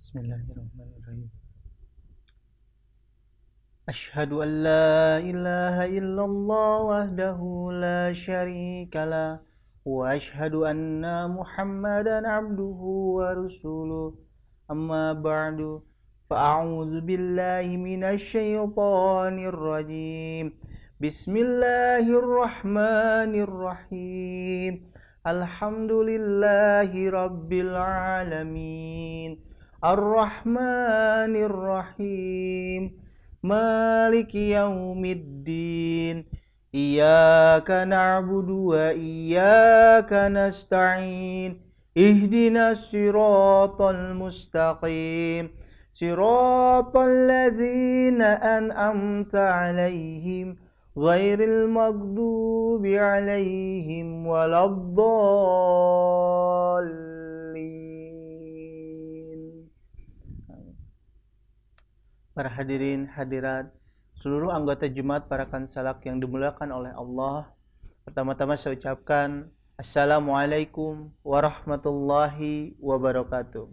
Bismillahirrahmanirrahim. Asyhadu an la ilaha illallah wahdahu la syarikalah wa asyhadu anna Muhammadan abduhu wa rasuluh. Amma ba'du. Fa'a'udzu billahi minasy syaithanir rajim. Bismillahirrahmanirrahim. Alhamdulillahi rabbil alamin. Ar-Rahmanir Rahim. Maliki yaumiddin. Iyyaka na'budu wa iyyaka nasta'in. Ihdinas siratal mustaqim. Siratal ladzina an'amta 'alaihim ghairil maghdubi 'alaihim waladdallin. Para hadirin hadirat, seluruh anggota Jemaat Parakan Salak yang dimuliakan oleh Allah, pertama-tama saya ucapkan Assalamualaikum warahmatullahi wabarakatuh.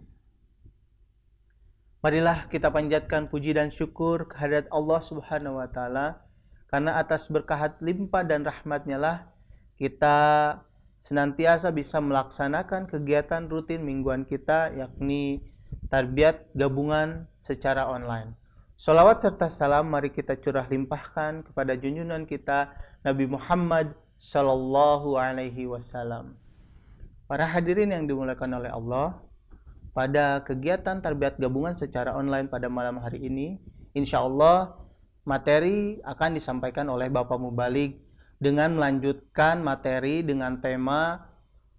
Marilah kita panjatkan puji dan syukur kehadirat Allah Subhanahu wa Ta'ala, karena atas berkah limpah dan rahmatnya lah kita senantiasa bisa melaksanakan kegiatan rutin mingguan kita, yakni tarbiyat gabungan secara online. Salawat serta salam mari kita curah limpahkan kepada junjungan kita Nabi Muhammad sallallahu alaihi wasallam. Para hadirin yang dimuliakan oleh Allah, pada kegiatan tarbiyat gabungan secara online pada malam hari ini, insya Allah materi akan disampaikan oleh Bapak Mubalik dengan melanjutkan materi dengan tema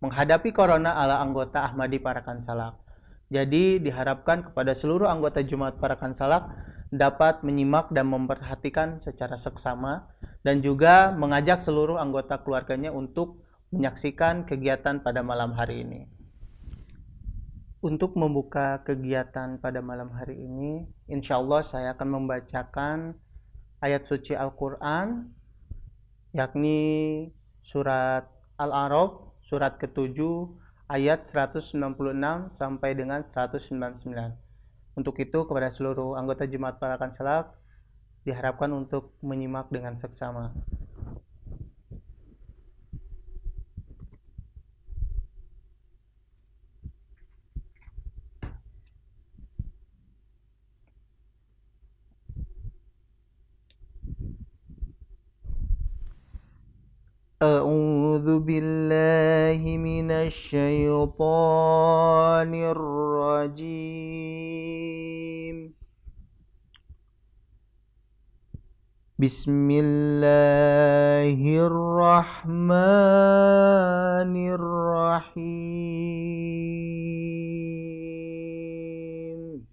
menghadapi Corona ala anggota Ahmadi Parakan Salak. Jadi diharapkan kepada seluruh anggota Jemaat Parakan Salak dapat menyimak dan memperhatikan secara seksama, dan juga mengajak seluruh anggota keluarganya untuk menyaksikan kegiatan pada malam hari ini. Untuk membuka kegiatan pada malam hari ini, insya Allah saya akan membacakan ayat suci Al-Quran, yakni surat Al-A'raf, surat ke-7, ayat 196 sampai dengan 199. Untuk itu kepada seluruh anggota Jemaat Parakan Salak diharapkan untuk menyimak dengan seksama. A'udzu billahi minasy syaithanir rajim. Bismillahirrahmanirrahim.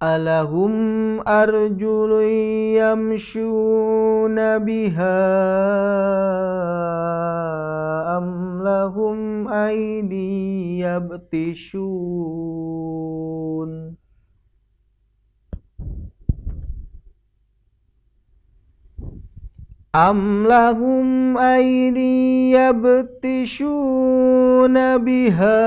Alahum arjulun yamshuna biha am lahum aydi yabtishun. Am lahum aydi yabtishuna biha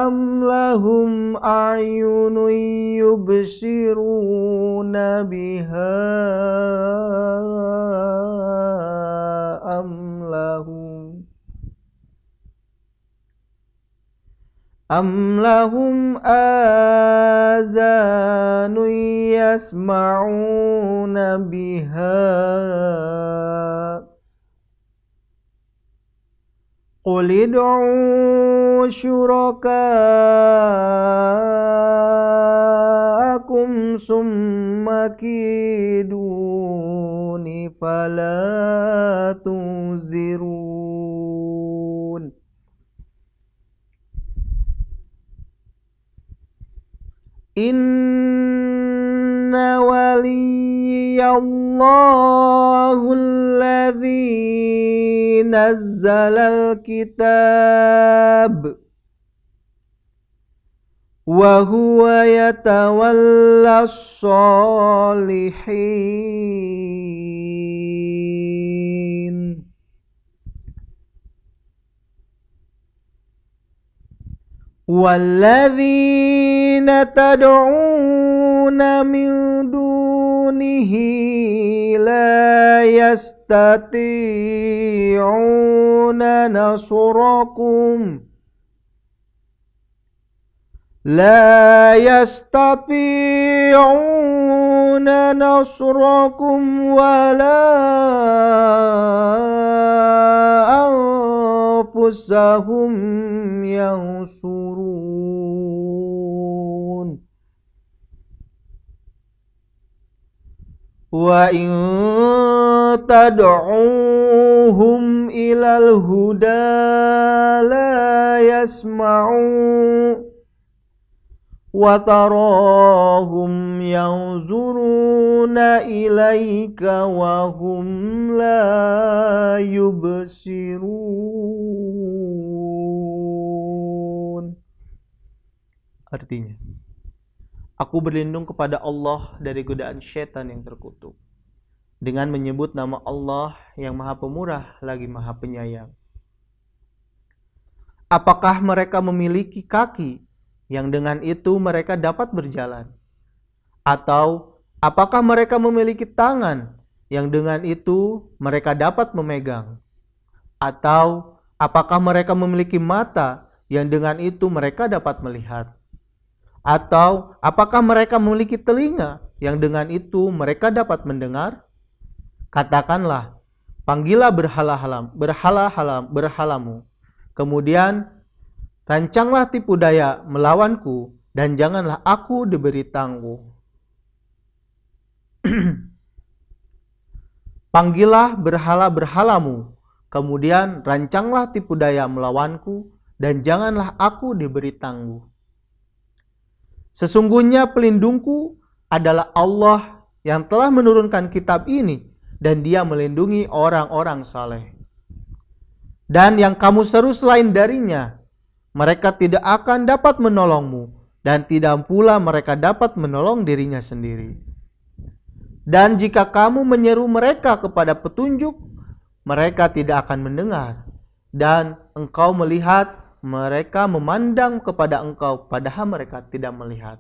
am lahum a'yunun yubsiruna biha am lahum azanun yasma'una biha. Qul id'u syuraka'akum summa kiduni fala tuzirun. Inna waliyallahu alladhi nazzalal kitab wa huwa yatawallas salihin. walladzina tad'una min dunihi la yastati'una nasrakum لا يستطيعون نصركم ولا أنفسهم ينصرون وإن تدعوهم إلى الهدى لا يسمعون وتراهم ينظرون إليك وهم لا يبصرون. Artinya, aku berlindung kepada Allah dari godaan syaitan yang terkutuk dengan menyebut nama Allah yang Maha Pemurah lagi Maha Penyayang. Apakah mereka memiliki kaki yang dengan itu mereka dapat berjalan? Atau apakah mereka memiliki tangan yang dengan itu mereka dapat memegang? Atau apakah mereka memiliki mata yang dengan itu mereka dapat melihat? Atau apakah mereka memiliki telinga yang dengan itu mereka dapat mendengar? Katakanlah, panggillah berhala-halamu, kemudian rancanglah tipu daya melawanku, dan janganlah aku diberi tangguh. Panggillah berhala-berhalamu, kemudian rancanglah tipu daya melawanku, dan janganlah aku diberi tangguh. Sesungguhnya pelindungku adalah Allah yang telah menurunkan kitab ini, dan Dia melindungi orang-orang saleh. Dan yang kamu seru selain darinya, mereka tidak akan dapat menolongmu, dan tidak pula mereka dapat menolong dirinya sendiri. Dan jika kamu menyeru mereka kepada petunjuk, mereka tidak akan mendengar. Dan engkau melihat mereka memandang kepada engkau, padahal mereka tidak melihat.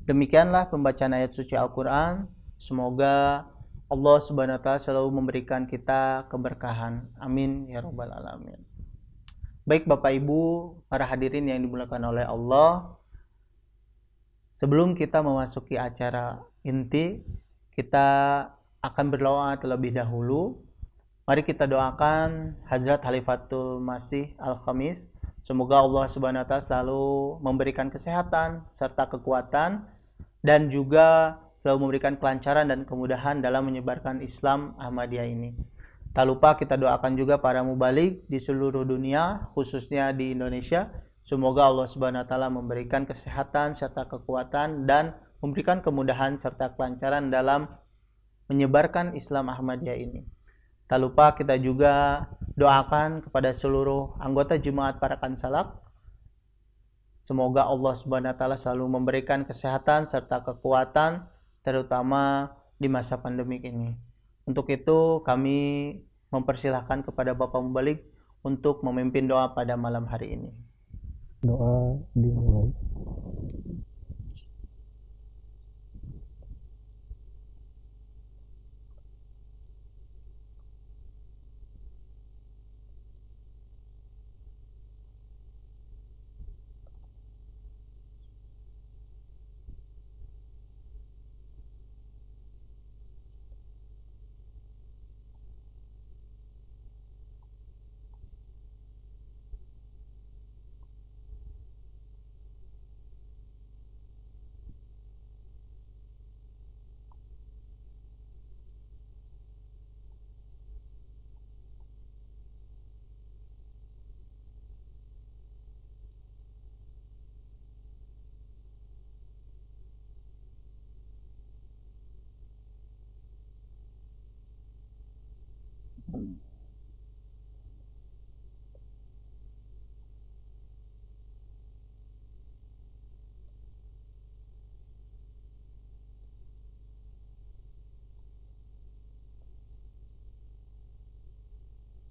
Demikianlah pembacaan ayat suci Al-Quran. Semoga Allah Subhanahu wa Ta'ala selalu memberikan kita keberkahan. Amin ya rabbal alamin. Baik Bapak Ibu, para hadirin yang dimuliakan oleh Allah, sebelum kita memasuki acara inti, kita akan berdoa terlebih dahulu. Mari kita doakan Hadrat Khalifatul Masih Al-Khamis. Semoga Allah Subhanahu wa Ta'ala selalu memberikan kesehatan serta kekuatan, dan juga selalu memberikan kelancaran dan kemudahan dalam menyebarkan Islam Ahmadiyah ini. Tak lupa kita doakan juga para mubalik di seluruh dunia, khususnya di Indonesia. Semoga Allah Subhanahu wa Ta'ala memberikan kesehatan serta kekuatan dan memberikan kemudahan serta kelancaran dalam menyebarkan Islam Ahmadiyah ini. Tak lupa kita juga doakan kepada seluruh anggota Jemaat Parakan Salak. Semoga Allah Subhanahu wa Ta'ala selalu memberikan kesehatan serta kekuatan, terutama di masa pandemik ini. Untuk itu kami mempersilahkan kepada Bapak Mubalik untuk memimpin doa pada malam hari ini. Doa dimulai.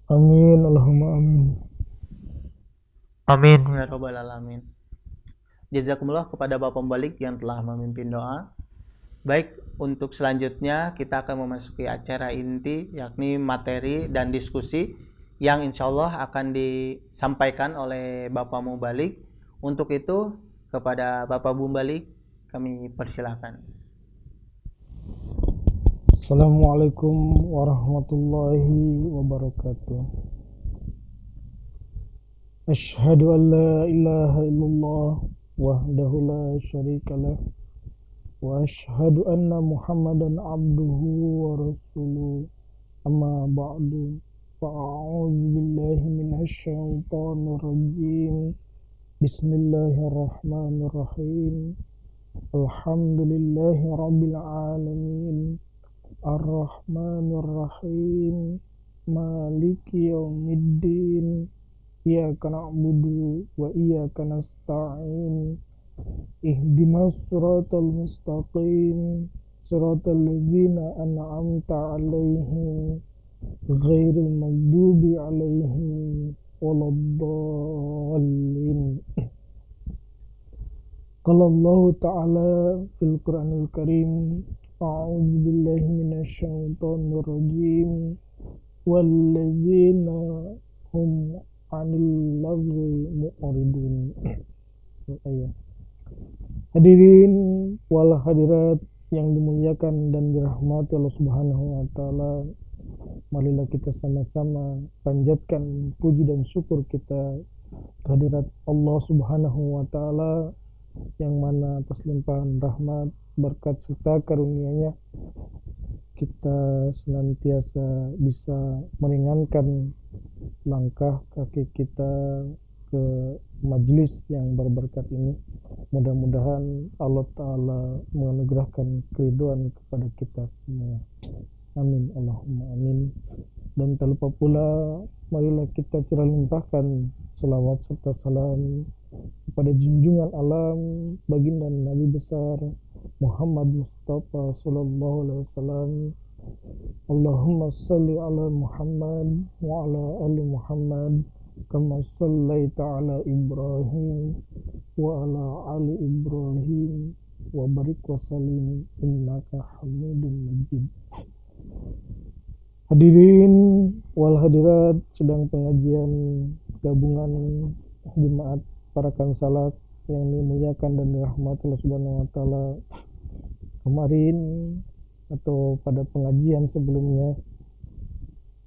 Amin, Allahumma amin. Amin ya robbal alamin. Jazakumullah kepada Bapak Pembalik yang telah memimpin doa. Baik, untuk selanjutnya kita akan memasuki acara inti, yakni materi dan diskusi yang insya Allah akan disampaikan oleh Bapak Mubalik. Untuk itu, kepada Bapak Mubalik kami persilahkan. Assalamualaikum warahmatullahi wabarakatuh. Asyhadu an la ilaha illallah wahdahu la syarika lah wa asyhadu anna Muhammadan abduhu wa rasuluh. Amma ba'du. Fa'a'udzu billahi minasy syaithanir rajim. Bismillahirrahmanirrahim. Alhamdulillahi rabbil alamin. Ar-Rahmanir Rahim. Maliki yaumiddin. Iyyaka na'budu wa iyyaka nasta'in. Ihdinas siratal mustaqim. Siratal ladzina an'amta 'alaihim ghairil maghdubi 'alaihim waladdallin. Qala Allah Ta'ala fil Qur'anil Karim. A'udzu billahi minasy syaithanir rajim. Walladzina hum 'anil lagwi mu'ridun. Hadirin wal hadirat yang dimuliakan dan dirahmati Allah Subhanahu wa taala, marilah kita sama-sama panjatkan puji dan syukur kita kehadirat Allah Subhanahu wa taala yang mana atas limpahan rahmat, berkat serta karunia-Nya kita senantiasa bisa meringankan langkah kaki kita ke majelis yang berberkat ini. Mudah-mudahan Allah Ta'ala menganugerahkan keridhaan kepada kita semua. Amin, Allahumma amin. Dan tak lupa pula, marilah kita curah limpahkan salawat serta salam kepada junjungan alam baginda Nabi besar Muhammad Mustafa sallallahu alaihi wasallam. Allahumma salli ala Muhammad wa ala ali Muhammad kama sallaita ala Ibrahim wa ala ali Ibrahim wa barik wa sallim innaka Hamidum Majid. Hadirin wal hadirat, sedang pengajian gabungan jemaat para kansalak yang dimuliakan dan dirahmati Allah Subhanahu wa taala. Kemarin atau pada pengajian sebelumnya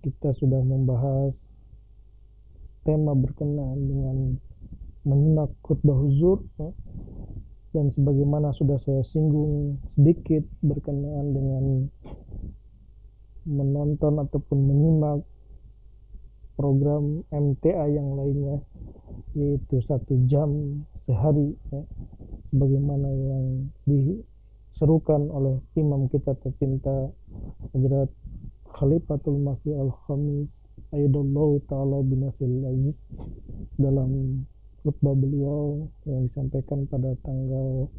kita sudah membahas tema berkenaan dengan menyimak khutbah huzur, dan sebagaimana sudah saya singgung sedikit berkenaan dengan menonton ataupun menyimak program MTA yang lainnya, yaitu 1 jam sehari, sebagaimana yang diserukan oleh imam kita tercinta Hadrat Khalifatul Masih Al-Khamis Ayyadallahu Ta'ala Binasil Aziz dalam khutbah beliau yang disampaikan pada tanggal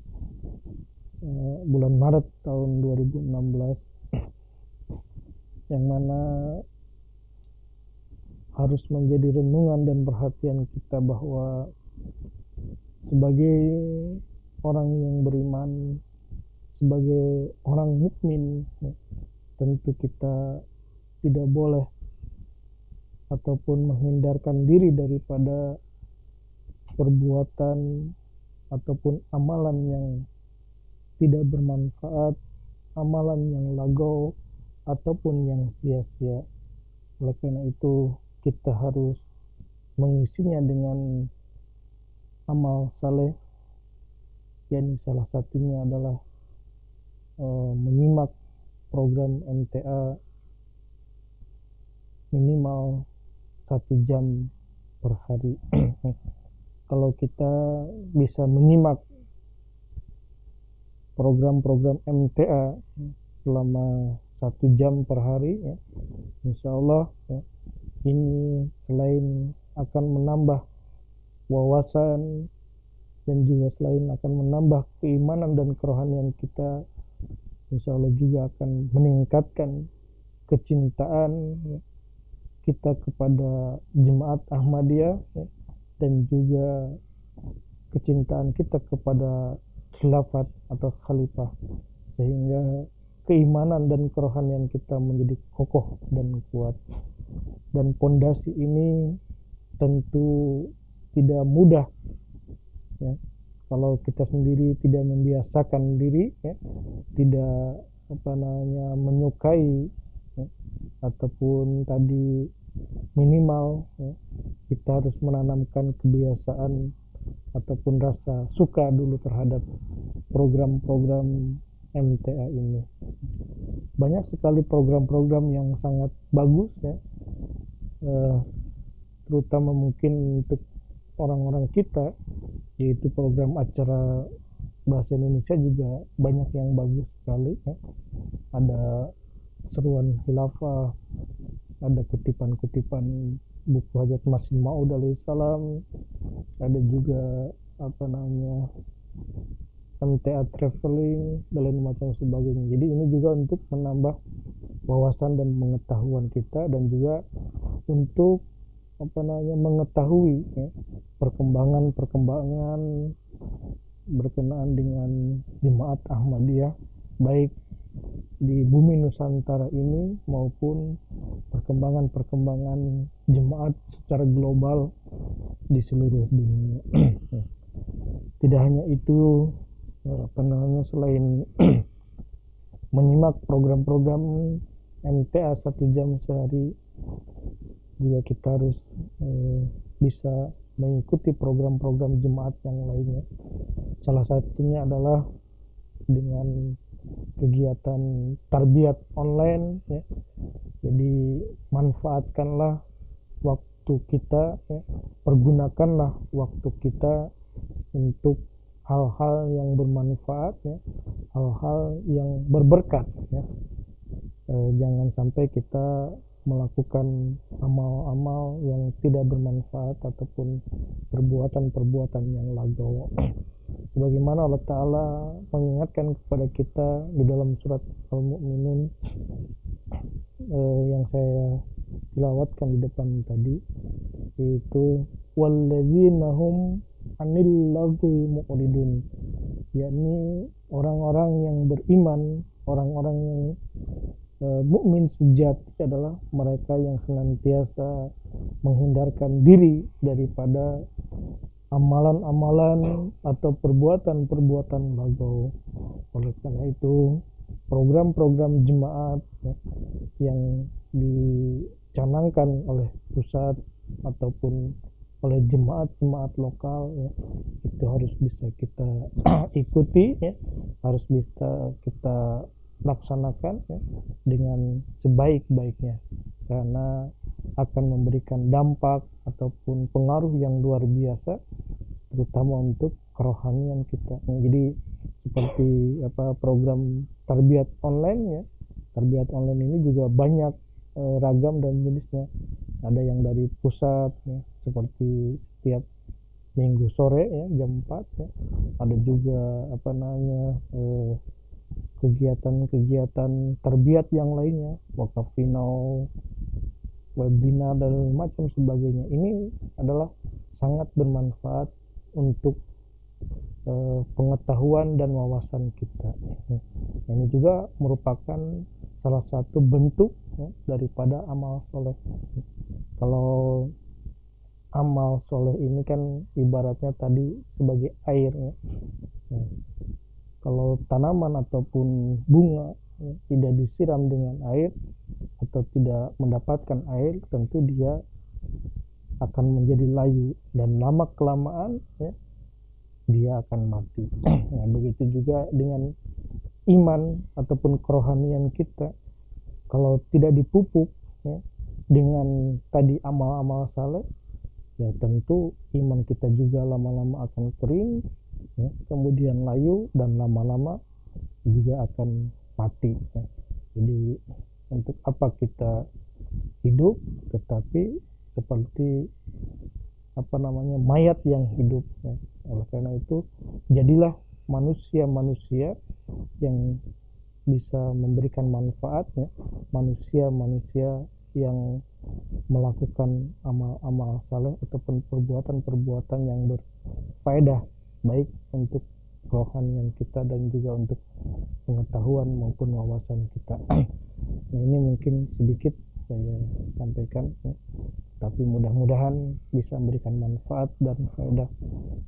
bulan Maret tahun 2016, yang mana harus menjadi renungan dan perhatian kita bahwa sebagai orang yang beriman, sebagai orang mukmin, tentu kita tidak boleh ataupun menghindarkan diri daripada perbuatan ataupun amalan yang tidak bermanfaat, amalan yang lagau ataupun yang sia-sia. Oleh karena itu kita harus mengisinya dengan amal saleh, yakni salah satunya adalah menyimak program MTA minimal 1 jam per hari. Kalau kita bisa menyimak program-program MTA selama 1 jam per hari, insya Allah ini selain akan menambah wawasan dan juga selain akan menambah keimanan dan kerohanian kita, insya Allah juga akan meningkatkan kecintaan kita kepada jemaat Ahmadiyah ya, dan juga kecintaan kita kepada khilafat atau khalifah, sehingga keimanan dan kerohanian kita menjadi kokoh dan kuat. Dan pondasi ini tentu tidak mudah ya, kalau kita sendiri tidak membiasakan diri ya, tidak menyukai ya, ataupun tadi minimal ya, kita harus menanamkan kebiasaan ataupun rasa suka dulu terhadap program-program MTA ini. Banyak sekali program-program yang sangat bagus ya, terutama mungkin untuk orang-orang kita, yaitu program acara bahasa Indonesia juga banyak yang bagus sekali ya. Ada seruan khilafah, ada kutipan-kutipan buku Hajat Masih Maud alaihissalam, ada juga MTA traveling dan lain macam sebagainya. Jadi ini juga untuk menambah wawasan dan pengetahuan kita, dan juga untuk mengetahui ya, perkembangan berkenaan dengan jemaat Ahmadiyah baik di bumi Nusantara ini maupun perkembangan jemaat secara global di seluruh dunia. Tidak hanya itu, selain menyimak program-program MTA 1 jam sehari, juga kita harus bisa mengikuti program-program jemaat yang lainnya. Salah satunya adalah dengan kegiatan tarbiyat online ya. Jadi manfaatkanlah waktu kita ya, pergunakanlah waktu kita untuk hal-hal yang bermanfaat ya, hal-hal yang berberkat ya. Jangan sampai kita melakukan amal-amal yang tidak bermanfaat ataupun perbuatan-perbuatan yang lagaw. Sebagaimana Allah Ta'ala mengingatkan kepada kita di dalam surat Al-Mu'minun yang saya tilawatkan di depan tadi, yaitu walladzina hum anil lagwi mu'ridun, yakni orang-orang yang beriman, orang-orang yang mukmin sejati adalah mereka yang senantiasa menghindarkan diri daripada amalan-amalan atau perbuatan-perbuatan lagaw. Oleh karena itu, program-program jemaat ya, yang dicanangkan oleh pusat ataupun oleh jemaat-jemaat lokal ya, itu harus bisa kita ikuti ya, harus bisa kita laksanakan ya, dengan sebaik-baiknya, karena akan memberikan dampak ataupun pengaruh yang luar biasa, terutama untuk kerohanian kita. Jadi seperti program tarbiyat online ya, tarbiyat online ini juga banyak ragam dan jenisnya. Ada yang dari pusat ya, seperti setiap minggu sore ya jam 4 ya. Ada juga kegiatan-kegiatan tarbiyat yang lainnya, wakafino, webinar dan macam sebagainya. Ini adalah sangat bermanfaat untuk pengetahuan dan wawasan kita. Ini juga merupakan salah satu bentuk ya, daripada amal soleh. Kalau amal soleh ini kan ibaratnya tadi sebagai air ya. Kalau tanaman ataupun bunga ya, tidak disiram dengan air atau tidak mendapatkan air, tentu dia akan menjadi layu dan lama kelamaan ya, dia akan mati. Nah, begitu juga dengan iman ataupun kerohanian kita, kalau tidak dipupuk ya, dengan tadi amal-amal saleh, ya tentu iman kita juga lama-lama akan kering ya, kemudian layu dan lama-lama juga akan mati ya. Jadi untuk apa kita hidup tetapi seperti mayat yang hidup ya. Oleh karena itu, jadilah manusia-manusia yang bisa memberikan manfaat ya, manusia-manusia yang melakukan amal-amal saleh ataupun perbuatan-perbuatan yang berfaedah baik untuk kerohanian kita dan juga untuk pengetahuan maupun wawasan kita. Nah, ini mungkin sedikit saya sampaikan ya. Tapi mudah-mudahan bisa memberikan manfaat dan faedah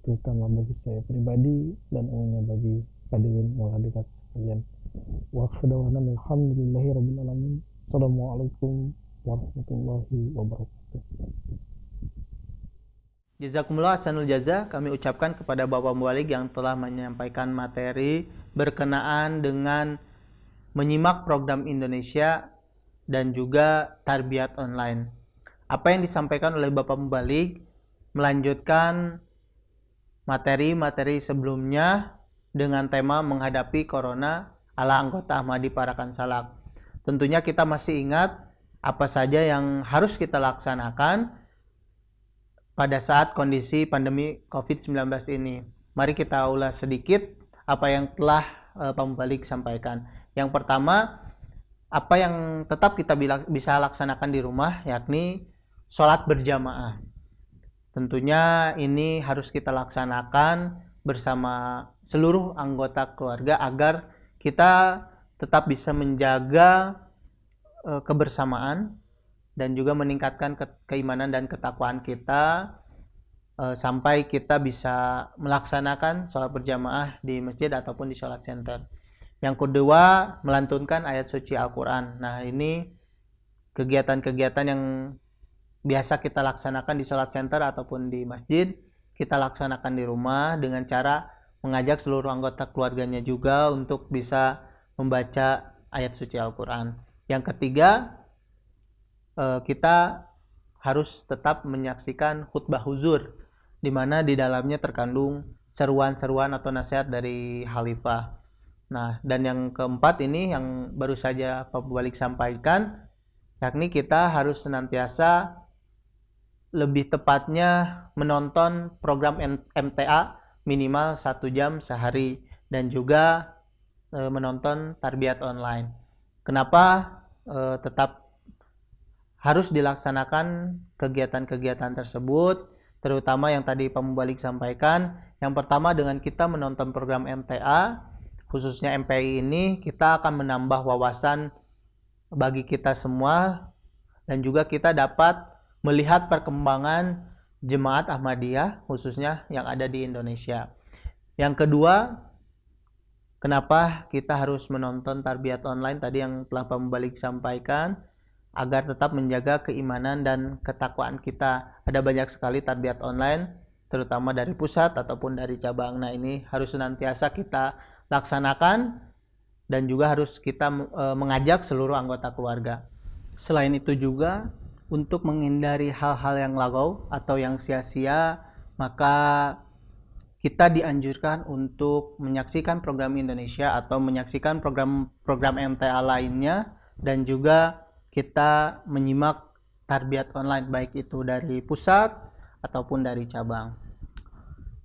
terutama bagi saya pribadi dan umumnya bagi hadirin wal hadirat sekalian. Wa khadawana alhamdulillahirabbil alamin. Assalamualaikum warahmatullahi wabarakatuh. Jazakumullah ahsanul jaza, kami ucapkan kepada Bapak Mubalik yang telah menyampaikan materi berkenaan dengan menyimak program Indonesia dan juga tarbiyat online. Apa yang disampaikan oleh Bapak Mubalik melanjutkan materi-materi sebelumnya dengan tema menghadapi corona ala anggota Ahmadi Parakan Salak. Tentunya kita masih ingat apa saja yang harus kita laksanakan pada saat kondisi pandemi COVID-19 ini. Mari kita ulas sedikit apa yang telah Pak Mubalik sampaikan. Yang pertama, apa yang tetap kita bisa laksanakan di rumah, yakni sholat berjamaah. Tentunya ini harus kita laksanakan bersama seluruh anggota keluarga agar kita tetap bisa menjaga kebersamaan dan juga meningkatkan keimanan dan ketakwaan kita sampai kita bisa melaksanakan sholat berjamaah di masjid ataupun di sholat center. Yang kedua, melantunkan ayat suci Al-Quran. Nah, ini kegiatan-kegiatan yang biasa kita laksanakan di sholat center ataupun di masjid, kita laksanakan di rumah dengan cara mengajak seluruh anggota keluarganya juga untuk bisa membaca ayat suci Al-Quran. Yang ketiga, kita harus tetap menyaksikan khutbah huzur, di mana di dalamnya terkandung seruan-seruan atau nasihat dari Khalifah. Nah, dan yang keempat ini yang baru saja Pak Mubalik sampaikan, yakni kita harus senantiasa lebih tepatnya menonton program MTA minimal 1 jam sehari dan juga menonton tarbiyat online. Kenapa tetap harus dilaksanakan kegiatan-kegiatan tersebut, terutama yang tadi Pak Mubalik sampaikan. Yang pertama, dengan kita menonton program MTA, khususnya MPI ini, kita akan menambah wawasan bagi kita semua dan juga kita dapat melihat perkembangan jemaat Ahmadiyah khususnya yang ada di Indonesia. Yang kedua, kenapa kita harus menonton tarbiyat online tadi yang telah Pak Mubalik sampaikan, agar tetap menjaga keimanan dan ketakwaan kita. Ada banyak sekali tarbiyat online, terutama dari pusat ataupun dari cabang. Nah, ini harus senantiasa kita laksanakan dan juga harus kita mengajak seluruh anggota keluarga. Selain itu juga, untuk menghindari hal-hal yang lagau atau yang sia-sia, maka kita dianjurkan untuk menyaksikan program Indonesia atau menyaksikan program MTA lainnya, dan juga kita menyimak tarbiyat online baik itu dari pusat ataupun dari cabang.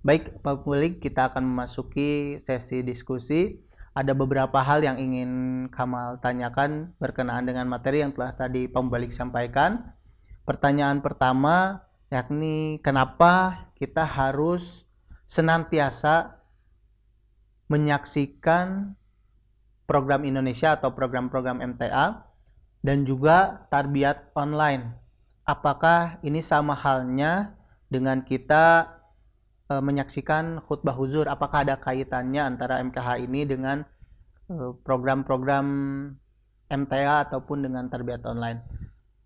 Baik Pak Mubalik, kita akan memasuki sesi diskusi. Ada beberapa hal yang ingin Kamal tanyakan berkenaan dengan materi yang telah tadi Pak Mubalik sampaikan. Pertanyaan pertama, yakni kenapa kita harus senantiasa menyaksikan program Indonesia atau program-program MTA dan juga tarbiyat online. Apakah ini sama halnya dengan kita menyaksikan khutbah huzur? Apakah ada kaitannya antara MKH ini dengan program-program MTA ataupun dengan tarbiyat online?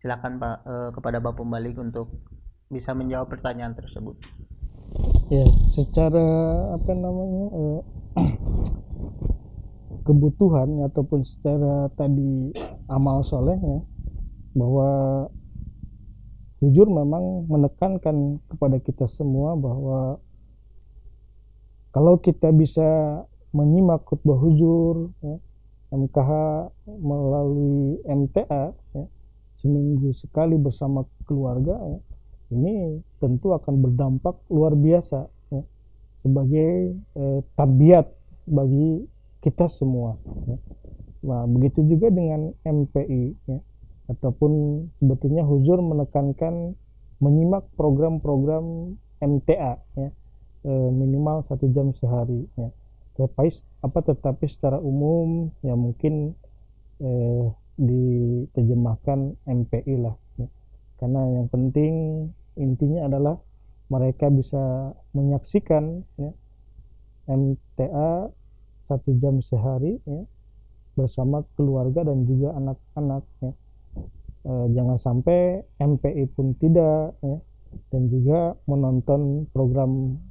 Silakan Pak, kepada Bapak Mubalik untuk bisa menjawab pertanyaan tersebut. Ya, secara kebutuhan ataupun secara tadi amal solehnya, bahwa jujur memang menekankan kepada kita semua bahwa kalau kita bisa menyimak khutbah huzur ya, MKH melalui MTA ya, seminggu sekali bersama keluarga ya, ini tentu akan berdampak luar biasa ya, sebagai tabiat bagi kita semua ya. Nah, begitu juga dengan MPI ya. ataupun sebetulnya Huzur menekankan menyimak program-program MTA ya, minimal 1 jam sehari ya. Tetapi secara umum ya mungkin diterjemahkan MPI lah ya. Karena yang penting intinya adalah mereka bisa menyaksikan ya, MTA 1 jam sehari ya, bersama keluarga dan juga anak-anak ya. Jangan sampai MPI pun tidak ya, dan juga menonton program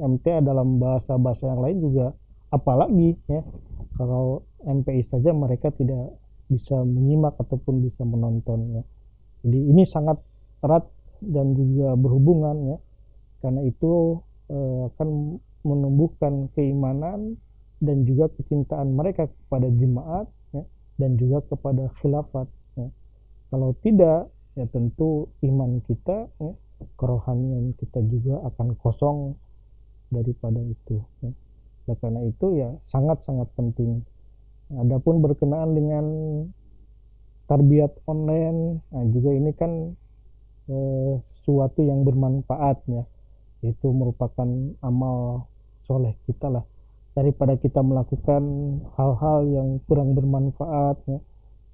MTA dalam bahasa-bahasa yang lain juga, apalagi ya kalau MPI saja mereka tidak bisa menyimak ataupun bisa menonton ya. Jadi ini sangat erat dan juga berhubungan ya, karena itu akan menumbuhkan keimanan dan juga kecintaan mereka kepada jemaat ya, dan juga kepada khilafat ya. Kalau tidak ya tentu iman kita ya, kerohanian kita juga akan kosong daripada itu ya. Nah, karena itu ya sangat-sangat penting. Adapun berkenaan dengan tarbiyat online, nah juga ini kan sesuatu yang bermanfaat ya. Itu merupakan amal soleh kita lah, daripada kita melakukan hal-hal yang kurang bermanfaat ya,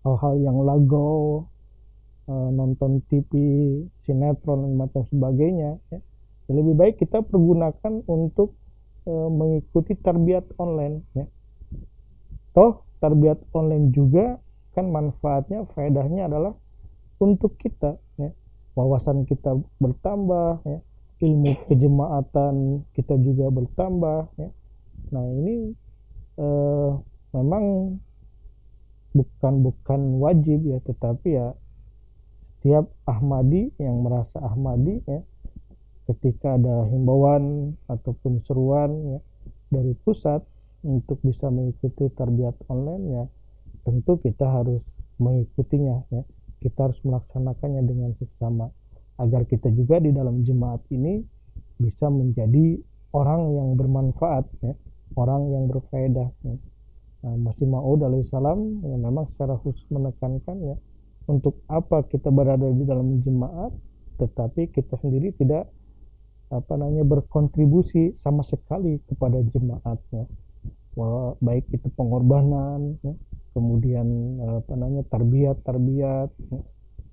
hal-hal yang lago, nonton TV, sinetron dan macam sebagainya ya. Lebih baik kita pergunakan untuk mengikuti tarbiyat online ya. Toh tarbiyat online juga kan manfaatnya, faedahnya adalah untuk kita ya. Wawasan kita bertambah ya, ilmu kejemaatan kita juga bertambah ya. Nah ini memang bukan wajib ya, tetapi ya setiap Ahmadi yang merasa Ahmadi ya, ketika ada himbauan ataupun seruan ya dari pusat untuk bisa mengikuti tarbiyat online ya, tentu kita harus mengikutinya ya. Kita harus melaksanakannya dengan seksama agar kita juga di dalam jemaat ini bisa menjadi orang yang bermanfaat ya, orang yang berfaedah ya. Nah, Masih Maud alaihissalam ya, memang secara khusus menekankan ya, untuk apa kita berada di dalam jemaat tetapi kita sendiri tidak berkontribusi sama sekali kepada jemaatnya, baik itu pengorbanan ya, kemudian tarbiyat ya,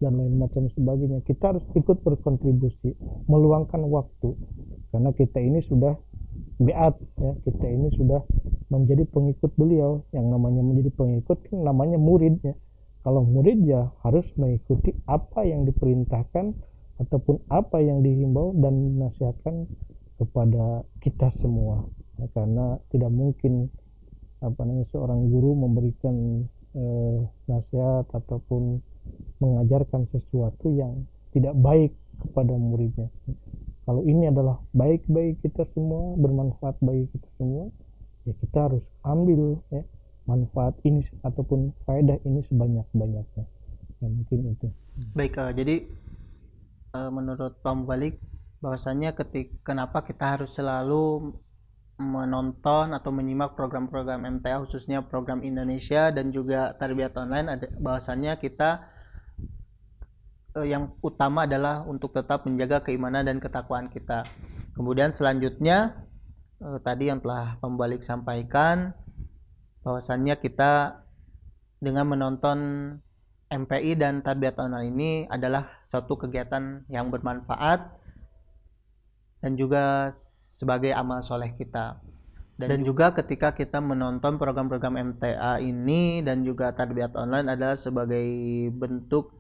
dan lain macam sebagainya. Kita harus ikut berkontribusi, meluangkan waktu, karena kita ini sudah biat ya, kita ini sudah menjadi pengikut beliau. Yang namanya menjadi pengikut kan namanya murid ya. Kalau murid ya harus mengikuti apa yang diperintahkan ataupun apa yang dihimbau dan dinasihatkan kepada kita semua ya, karena tidak mungkin seorang guru memberikan nasihat ataupun mengajarkan sesuatu yang tidak baik kepada muridnya. Kalau ini adalah baik bagi kita semua, bermanfaat bagi kita semua, ya kita harus ambil ya manfaat ini ataupun faedah ini sebanyak-banyaknya. Ya, mungkin itu. Baik, jadi menurut Pak Mubalik bahwasanya kenapa kita harus selalu menonton atau menyimak program-program MTA, khususnya program Indonesia dan juga tarbiyat online, bahwasannya kita yang utama adalah untuk tetap menjaga keimanan dan ketakwaan kita. Kemudian selanjutnya tadi yang telah Pak Mubalik sampaikan bahwasannya kita dengan menonton MPI dan tarbiyat online ini adalah suatu kegiatan yang bermanfaat dan juga sebagai amal soleh kita. Dan juga ketika kita menonton program-program MTA ini dan juga tarbiyat online adalah sebagai bentuk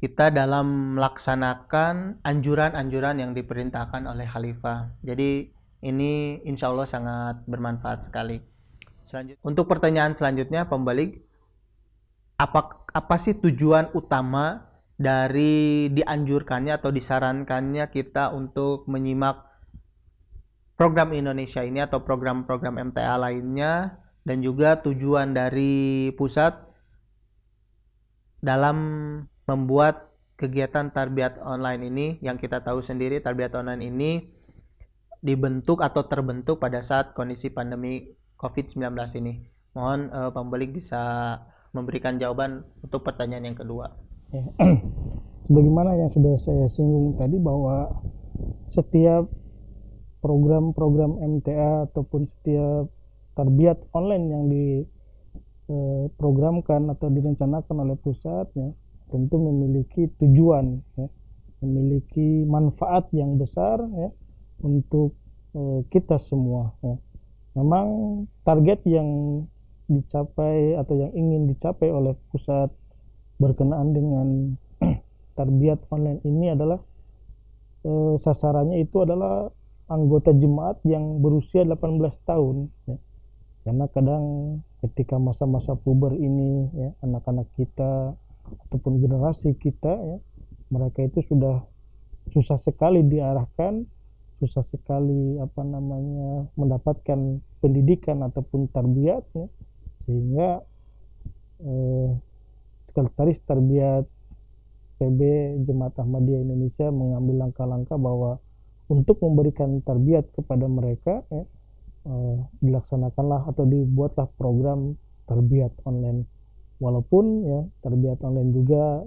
kita dalam melaksanakan anjuran-anjuran yang diperintahkan oleh khalifah. Jadi ini insya Allah sangat bermanfaat sekali. Untuk pertanyaan selanjutnya, pembalik, apa sih tujuan utama dari dianjurkannya atau disarankannya kita untuk menyimak program Indonesia ini atau program-program MTA lainnya, dan juga tujuan dari pusat dalam membuat kegiatan tarbiyat online ini, yang kita tahu sendiri tarbiyat online ini dibentuk atau terbentuk pada saat kondisi pandemi COVID-19 ini. Mohon pembalik bisa memberikan jawaban untuk pertanyaan yang kedua. Ya. Sebagaimana yang sudah saya singgung tadi bahwa setiap program-program MTA ataupun setiap tarbiyat online yang diprogramkan atau direncanakan oleh pusatnya tentu memiliki tujuan, ya, memiliki manfaat yang besar, ya, untuk kita semua. Ya. Memang target yang dicapai atau yang ingin dicapai oleh pusat berkenaan dengan tarbiyat online ini adalah sasarannya itu adalah anggota jemaat yang berusia 18 tahun, ya. Karena kadang ketika masa-masa puber ini, ya, anak-anak kita ataupun generasi kita, ya, mereka itu sudah susah sekali diarahkan, susah sekali mendapatkan pendidikan ataupun tarbiyat, ya, sehingga Sekretaris Tarbiyat PB Jemaat Ahmadiyah Indonesia mengambil langkah-langkah bahwa untuk memberikan tarbiyat kepada mereka, ya, dilaksanakanlah atau dibuatlah program tarbiyat online. Walaupun, ya, tarbiyat online juga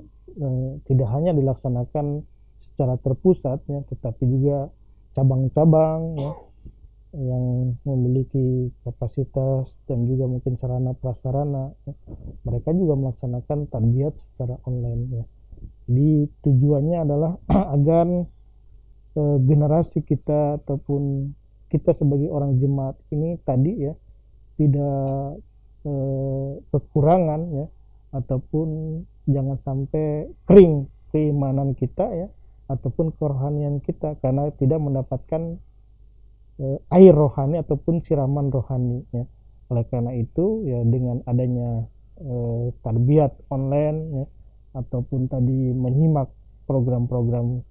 tidak hanya dilaksanakan secara terpusat, ya, tetapi juga cabang-cabang, ya, yang memiliki kapasitas dan juga mungkin sarana prasarana, ya, mereka juga melaksanakan tarbiyat secara online, ya. Jadi tujuannya adalah agar generasi kita ataupun kita sebagai orang jemaat ini tadi, ya, tidak kekurangan, ya, ataupun jangan sampai kering keimanan kita, ya, ataupun kerohanian kita karena tidak mendapatkan air rohani ataupun siraman rohani, ya. Oleh karena itu, ya, dengan adanya tarbiyat online, ya, ataupun tadi menyimak program-program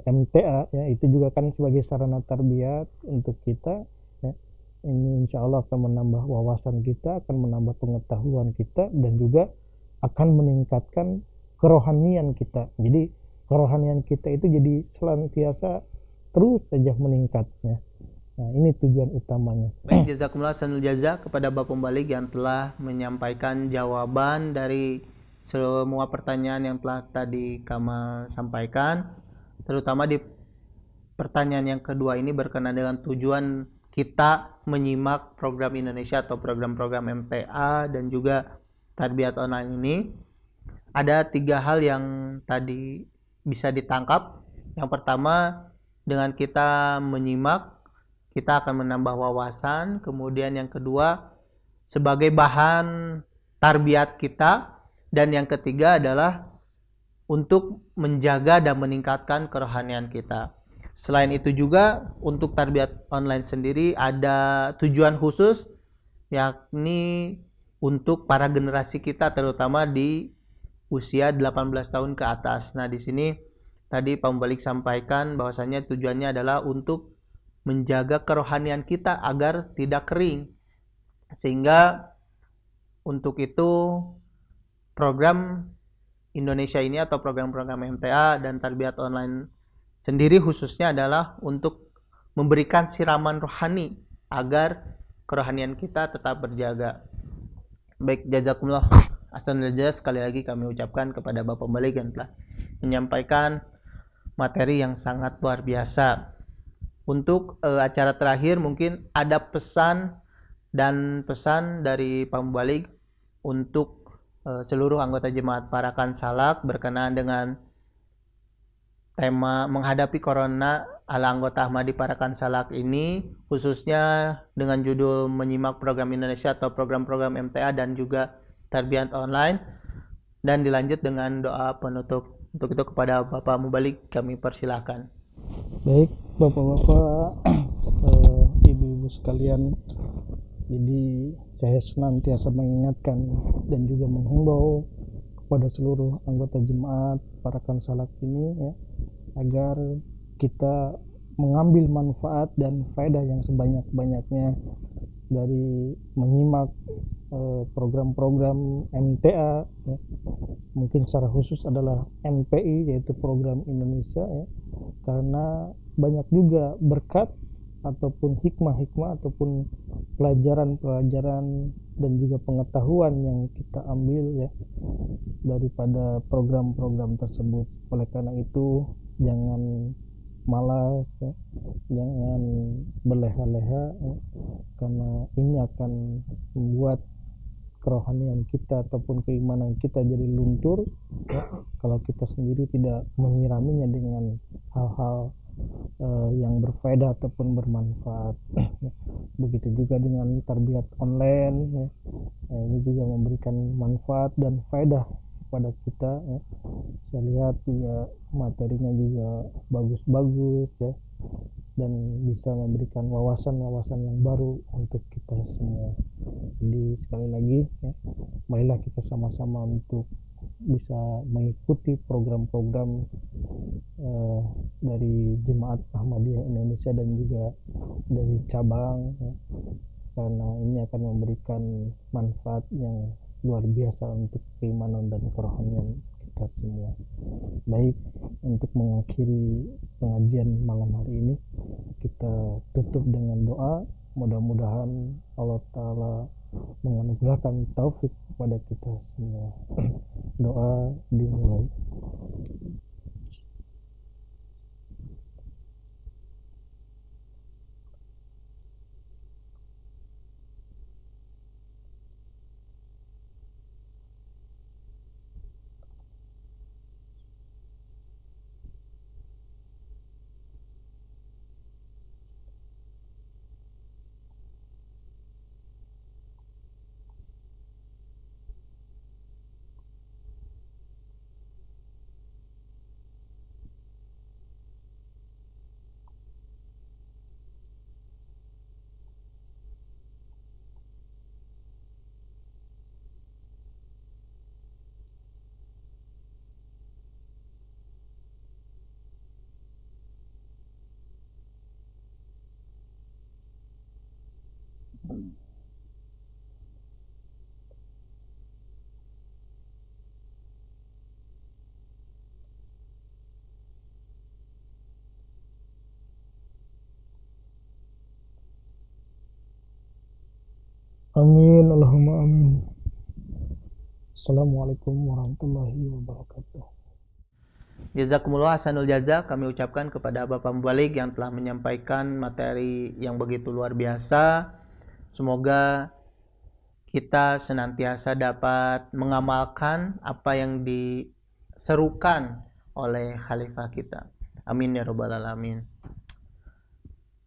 MTA, ya, itu juga kan sebagai sarana tarbiyat untuk kita, ya. Ini insya Allah akan menambah wawasan kita, akan menambah pengetahuan kita, dan juga akan meningkatkan kerohanian kita. Jadi kerohanian kita itu jadi senantiasa terus saja meningkatnya. Nah, ini tujuan utamanya. Baik, jazakumullah sanul jaza kepada Bapak Pembalik yang telah menyampaikan jawaban dari semua pertanyaan yang telah tadi kami sampaikan, terutama di pertanyaan yang kedua ini berkenaan dengan tujuan kita menyimak program Indonesia atau program-program MTA dan juga tarbiyat online ini. Ada 3 hal yang tadi bisa ditangkap. Yang pertama, dengan kita menyimak, kita akan menambah wawasan. Kemudian yang kedua, sebagai bahan tarbiyat kita. Dan yang ketiga adalah untuk menjaga dan meningkatkan kerohanian kita. Selain itu juga, untuk tarbiyat online sendiri ada tujuan khusus, yakni untuk para generasi kita, terutama di usia 18 tahun ke atas. Nah, di sini tadi Pak Mubalik sampaikan bahwasanya tujuannya adalah untuk menjaga kerohanian kita agar tidak kering. Sehingga untuk itu program Indonesia ini atau program-program MTA dan tarbiyat online sendiri khususnya adalah untuk memberikan siraman rohani agar kerohanian kita tetap berjaga. Baik, jazakumullah ahsanul jazaa, sekali lagi kami ucapkan kepada Bapak Mubalik yang telah menyampaikan materi yang sangat luar biasa. Untuk acara terakhir mungkin ada pesan dari Pak Mubalik untuk seluruh anggota jemaat Parakan Salak berkenaan dengan tema menghadapi corona ala anggota Ahmadi Parakan Salak ini, khususnya dengan judul menyimak program Indonesia atau program-program MTA dan juga tarbiyat online, dan dilanjut dengan doa penutup. Untuk itu kepada Bapak Mubalik kami persilahkan. Baik, Bapak-bapak, Ibu-ibu sekalian, jadi saya senantiasa mengingatkan dan juga menghimbau kepada seluruh anggota jemaat Parakan Salak ini, ya, agar kita mengambil manfaat dan faedah yang sebanyak-banyaknya dari menyimak program-program MTA, ya. Mungkin secara khusus adalah MPI, yaitu program Indonesia, ya, karena banyak juga berkat ataupun hikmah-hikmah ataupun pelajaran-pelajaran dan juga pengetahuan yang kita ambil ya daripada program-program tersebut. Oleh karena itu jangan malas ya, jangan berleha-leha ya, karena ini akan membuat kerohanian kita ataupun keimanan kita jadi luntur ya, kalau kita sendiri tidak menyiraminya dengan hal-hal yang berfaedah ataupun bermanfaat. Begitu juga dengan tarbiyat online ya. Ini juga memberikan manfaat dan faedah kepada kita ya. Saya lihat juga materinya juga bagus-bagus ya, dan bisa memberikan wawasan-wawasan yang baru untuk kita semua. Jadi sekali lagi ya, marilah kita sama-sama untuk bisa mengikuti program-program dari Jemaat Ahmadiyah Indonesia dan juga dari cabang ya, karena ini akan memberikan manfaat yang luar biasa untuk keimanan dan kerohanian kita semua. Baik, untuk mengakhiri pengajian malam hari ini kita tutup dengan doa. Mudah-mudahan Allah Ta'ala menganugerahkan taufik kepada kita semua. Doa dimulai. Amin, Allahumma amin. Assalamualaikum warahmatullahi wabarakatuh. Jazakumullah hasanul jaza kami ucapkan kepada Bapak Mubalik yang telah menyampaikan materi yang begitu luar biasa. Semoga kita senantiasa dapat mengamalkan apa yang diserukan oleh khalifah kita. Amin ya rabbal alamin.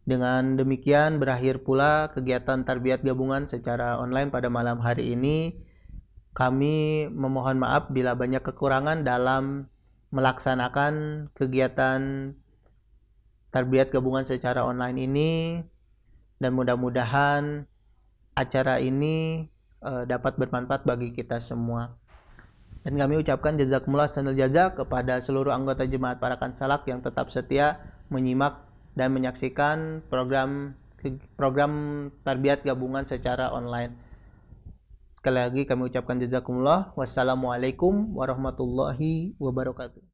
Dengan demikian berakhir pula kegiatan tarbiyat gabungan secara online pada malam hari ini. Kami memohon maaf bila banyak kekurangan dalam melaksanakan kegiatan tarbiyat gabungan secara online ini, dan mudah-mudahan acara ini dapat bermanfaat bagi kita semua. Dan kami ucapkan jazakumullah sanul jaza kepada seluruh anggota Jemaat Parakan Salak yang tetap setia menyimak dan menyaksikan program tarbiyat gabungan secara online. Sekali lagi kami ucapkan jazakumullah. Wassalamualaikum warahmatullahi wabarakatuh.